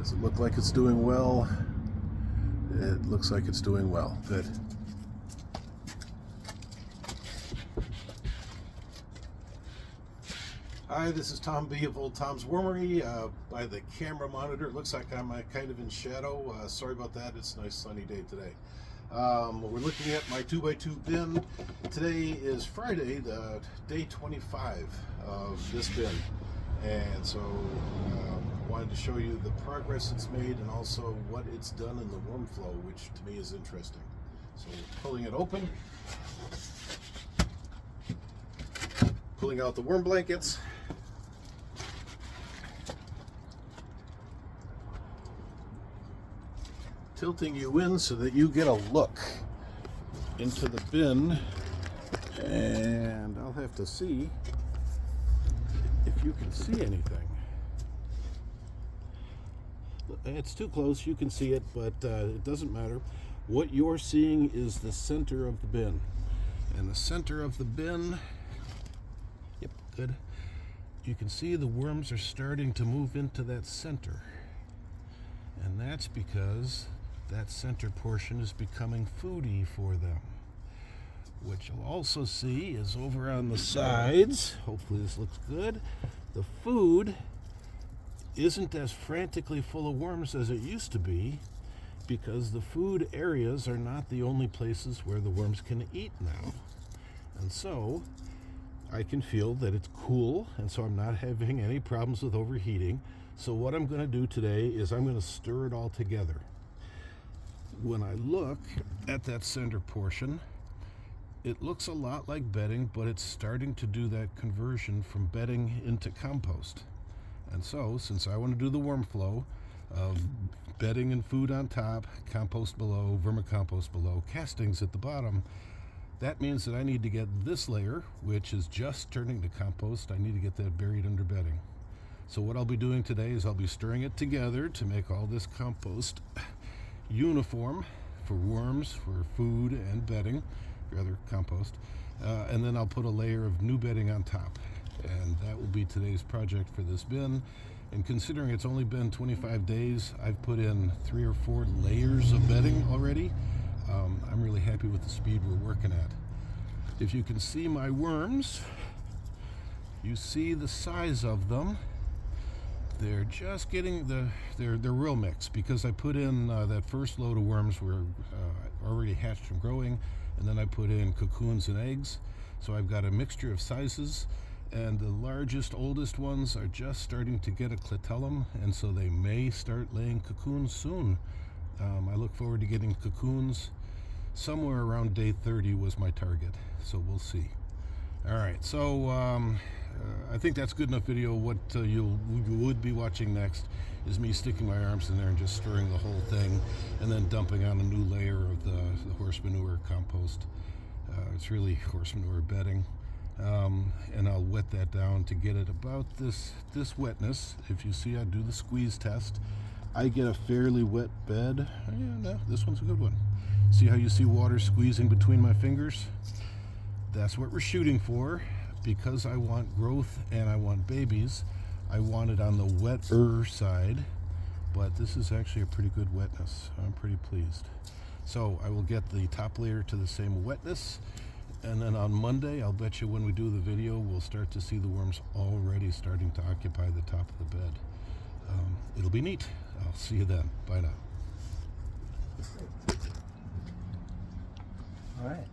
Does it look like it's doing well? It looks like it's doing well. Good. Hi, this is Tom B of Old Tom's Wormery. By the camera monitor, it looks like I'm kind of in shadow. Sorry about that. It's a nice sunny day today. We're looking at my 2x2 bin. Today is Friday, the day 25 of this bin. And so wanted to show you the progress it's made and also what it's done in the worm flow, which to me is interesting. So pulling it open, pulling out the worm blankets, tilting you in so that you get a look into the bin, and I'll have to see if you can see anything. It's too close, you can see it, but it doesn't matter. What you're seeing is the center of the bin. And the center of the bin, yep, good. You can see the worms are starting to move into that center. And that's because that center portion is becoming foody for them. What you'll also see is over on the sides, hopefully this looks good, the food isn't as frantically full of worms as it used to be, because the food areas are not the only places where the worms can eat now. And so I can feel that it's cool, and so I'm not having any problems with overheating. So what I'm going to do today is I'm going to stir it all together. When I look at that center portion, it looks a lot like bedding, but it's starting to do that conversion from bedding into compost. And so, since I want to do the worm flow of bedding and food on top, compost below, vermicompost below, castings at the bottom, that means that I need to get this layer, which is just turning to compost, I need to get that buried under bedding. So what I'll be doing today is I'll be stirring it together to make all this compost uniform for worms, for food and bedding, rather compost, and then I'll put a layer of new bedding on top. And that will be today's project for this bin. And considering it's only been 25 days, I've put in 3 or 4 layers of bedding already. I'm really happy with the speed we're working at. If you can see my worms, you see the size of them. They're just getting they're real mixed, because I put in that first load of worms were already hatched and growing, and then I put in cocoons and eggs. So I've got a mixture of sizes. And the largest, oldest ones are just starting to get a clitellum, and so they may start laying cocoons soon. I look forward to getting cocoons somewhere around day 30 was my target, so we'll see. All right, so I think that's good enough video. What you would be watching next is me sticking my arms in there and just stirring the whole thing, and then dumping on a new layer of the horse manure compost. It's really horse manure bedding. And I'll wet that down to get it about this wetness. If you see, I do the squeeze test. I get a fairly wet bed. Yeah, no, this one's a good one. See how you see water squeezing between my fingers? That's what we're shooting for, because I want growth and I want babies. I want it on the wetter side, but this is actually a pretty good wetness. I'm pretty pleased. So I will get the top layer to the same wetness. And then on Monday, I'll bet you when we do the video, we'll start to see the worms already starting to occupy the top of the bed. It'll be neat. I'll see you then. Bye now. All right.